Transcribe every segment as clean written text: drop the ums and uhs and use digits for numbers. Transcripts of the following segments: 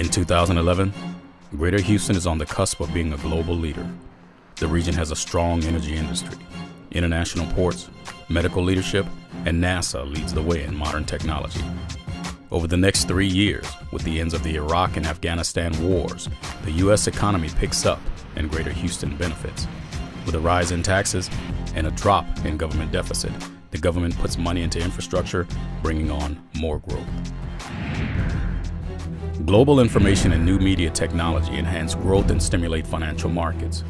In 2011, Greater Houston is on the cusp of being a global leader. The region has a strong energy industry, international ports, medical leadership, and NASA leads the way in modern technology. Over the next 3 years, with the ends of the Iraq and Afghanistan wars, the U.S. economy picks up and Greater Houston benefits. With a rise in taxes and a drop in government deficit, the government puts money into infrastructure, bringing on more growth. Global information and new media technology enhance growth and stimulate financial markets.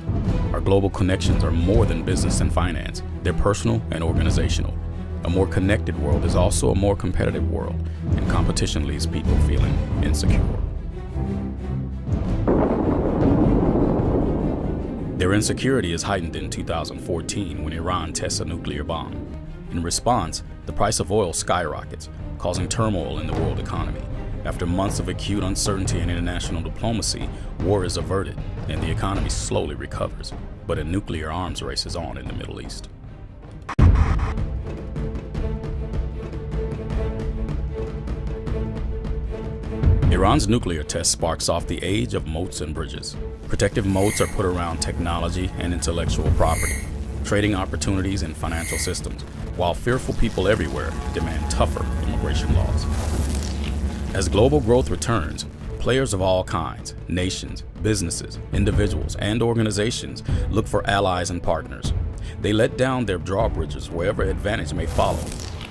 Our global connections are more than business and finance. They're personal and organizational. A more connected world is also a more competitive world, and competition leaves people feeling insecure. Their insecurity is heightened in 2014 when Iran tests a nuclear bomb. In response, the price of oil skyrockets, causing turmoil in the world economy. After months of acute uncertainty and international diplomacy, war is averted and the economy slowly recovers, but a nuclear arms race is on in the Middle East. Iran's nuclear test sparks off the age of moats and bridges. Protective moats are put around technology and intellectual property, trading opportunities and financial systems, while fearful people everywhere demand tougher immigration laws. As global growth returns, players of all kinds, nations, businesses, individuals, and organizations look for allies and partners. They let down their drawbridges wherever advantage may follow.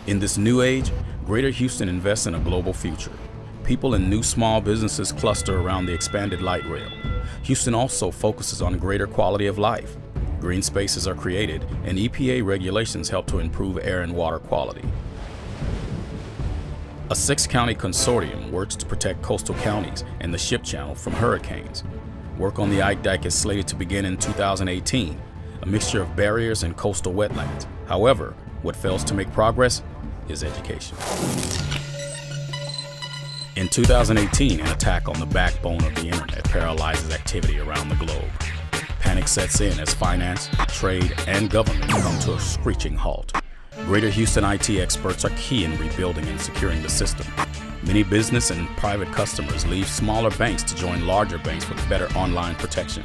In this new age, Greater Houston invests in a global future. People and new small businesses cluster around the expanded light rail. Houston also focuses on greater quality of life. Green spaces are created, and EPA regulations help to improve air and water quality. A 6-county consortium works to protect coastal counties and the ship channel from hurricanes. Work on the Ike Dike is slated to begin in 2018, a mixture of barriers and coastal wetlands. However, what fails to make progress is education. In 2018, an attack on the backbone of the internet paralyzes activity around the globe. Panic sets in as finance, trade, and government come to a screeching halt. Greater Houston IT experts are key in rebuilding and securing the system. Many business and private customers leave smaller banks to join larger banks with better online protection.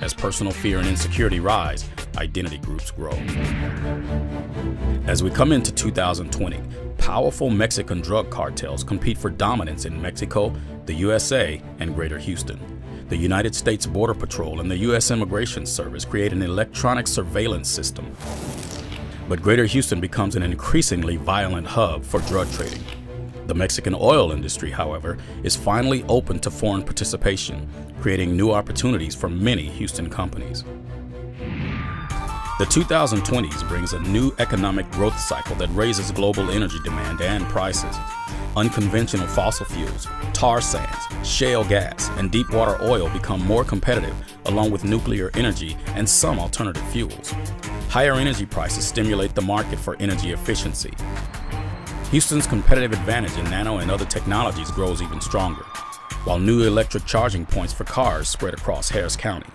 As personal fear and insecurity rise, identity groups grow. As we come into 2020, powerful Mexican drug cartels compete for dominance in Mexico, the USA, and Greater Houston. The United States Border Patrol and the U.S. Immigration Service create an electronic surveillance system. But Greater Houston becomes an increasingly violent hub for drug trading. The Mexican oil industry, however, is finally open to foreign participation, creating new opportunities for many Houston companies. The 2020s brings a new economic growth cycle that raises global energy demand and prices. Unconventional fossil fuels, tar sands, shale gas, and deep water oil become more competitive, along with nuclear energy and some alternative fuels. Higher energy prices stimulate the market for energy efficiency. Houston's competitive advantage in nano and other technologies grows even stronger, while new electric charging points for cars spread across Harris County.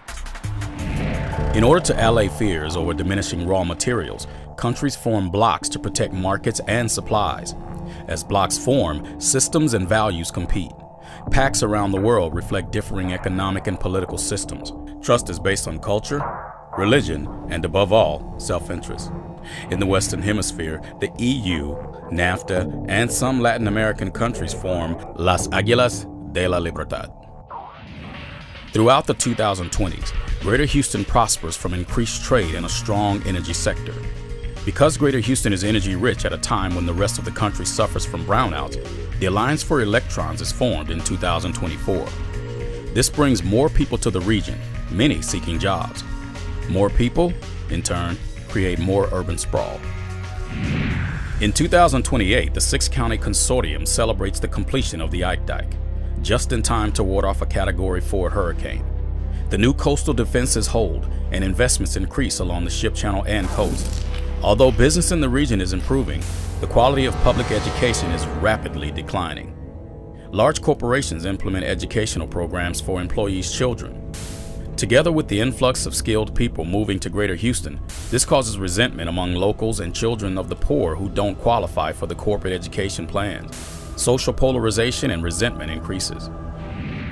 In order to allay fears over diminishing raw materials, countries form blocs to protect markets and supplies. As blocs form, systems and values compete. Pacts around the world reflect differing economic and political systems. Trust is based on culture, religion, and above all, self-interest. In the Western Hemisphere, the EU, NAFTA, and some Latin American countries form Las Águilas de la Libertad. Throughout the 2020s, Greater Houston prospers from increased trade and a strong energy sector. Because Greater Houston is energy rich at a time when the rest of the country suffers from brownouts, the Alliance for Electrons is formed in 2024. This brings more people to the region, many seeking jobs. More people, in turn, create more urban sprawl. In 2028, the 6-county consortium celebrates the completion of the Ike Dike, just in time to ward off a Category 4 hurricane. The new coastal defenses hold, and investments increase along the ship channel and coast. Although business in the region is improving, the quality of public education is rapidly declining. Large corporations implement educational programs for employees' children. Together with the influx of skilled people moving to Greater Houston, this causes resentment among locals and children of the poor who don't qualify for the corporate education plans. Social polarization and resentment increases.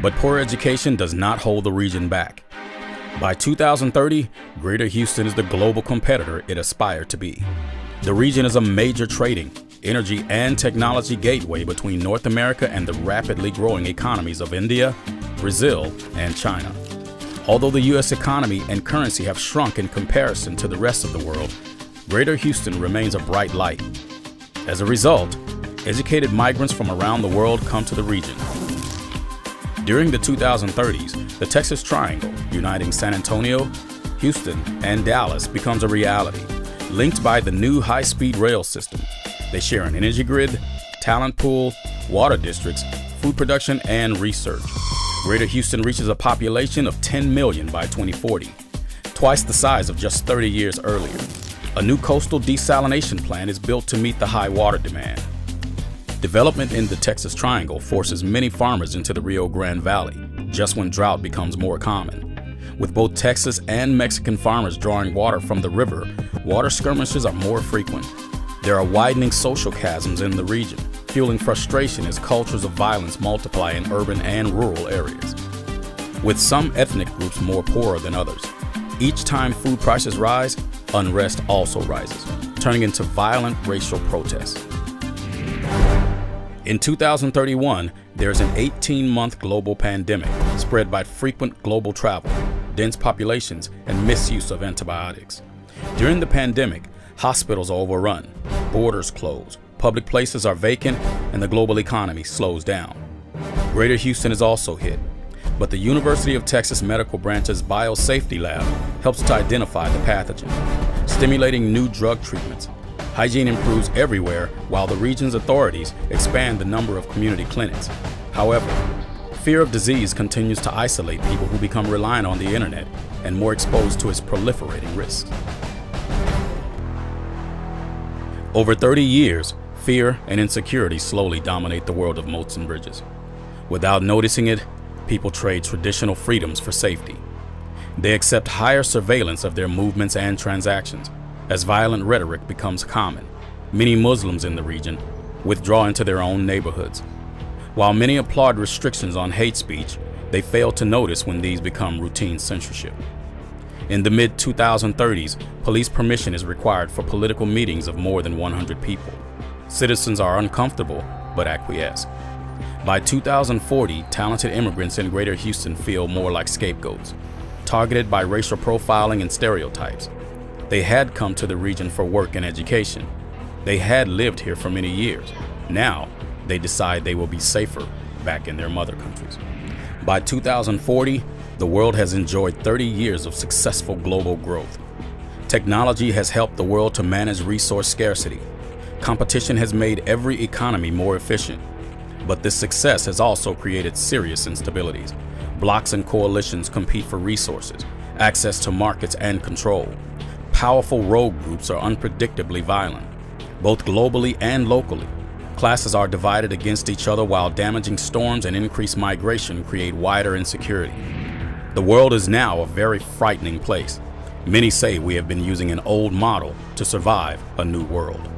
But poor education does not hold the region back. By 2030, Greater Houston is the global competitor it aspired to be. The region is a major trading, energy, and technology gateway between North America and the rapidly growing economies of India, Brazil, and China. Although the U.S. economy and currency have shrunk in comparison to the rest of the world, Greater Houston remains a bright light. As a result, educated migrants from around the world come to the region. During the 2030s, the Texas Triangle, uniting San Antonio, Houston, and Dallas, becomes a reality, linked by the new high-speed rail system. They share an energy grid, talent pool, water districts, food production, and research. Greater Houston reaches a population of 10 million by 2040, twice the size of just 30 years earlier. A new coastal desalination plant is built to meet the high water demand. Development in the Texas Triangle forces many farmers into the Rio Grande Valley, just when drought becomes more common. With both Texas and Mexican farmers drawing water from the river, water skirmishes are more frequent. There are widening social chasms in the region, fueling frustration as cultures of violence multiply in urban and rural areas. With some ethnic groups more poorer than others, each time food prices rise, unrest also rises, turning into violent racial protests. In 2031, there's an 18-month global pandemic spread by frequent global travel, dense populations, and misuse of antibiotics. During the pandemic, hospitals are overrun, borders close, public places are vacant, and the global economy slows down. Greater Houston is also hit, but the University of Texas Medical Branch's Biosafety Lab helps to identify the pathogen, stimulating new drug treatments. Hygiene improves everywhere while the region's authorities expand the number of community clinics. However, fear of disease continues to isolate people who become reliant on the internet and more exposed to its proliferating risks. Over 30 years, fear and insecurity slowly dominate the world of moats and bridges. Without noticing it, people trade traditional freedoms for safety. They accept higher surveillance of their movements and transactions. As violent rhetoric becomes common, many Muslims in the region withdraw into their own neighborhoods. While many applaud restrictions on hate speech, they fail to notice when these become routine censorship. In the mid-2030s, police permission is required for political meetings of more than 100 people. Citizens are uncomfortable but acquiesce. By 2040, talented immigrants in Greater Houston feel more like scapegoats, targeted by racial profiling and stereotypes. They had come to the region for work and education. They had lived here for many years. Now, they decide they will be safer back in their mother countries. By 2040, the world has enjoyed 30 years of successful global growth. Technology has helped the world to manage resource scarcity. Competition has made every economy more efficient. But this success has also created serious instabilities. Blocs and coalitions compete for resources, access to markets, and control. Powerful rogue groups are unpredictably violent, both globally and locally. Classes are divided against each other while damaging storms and increased migration create wider insecurity. The world is now a very frightening place. Many say we have been using an old model to survive a new world.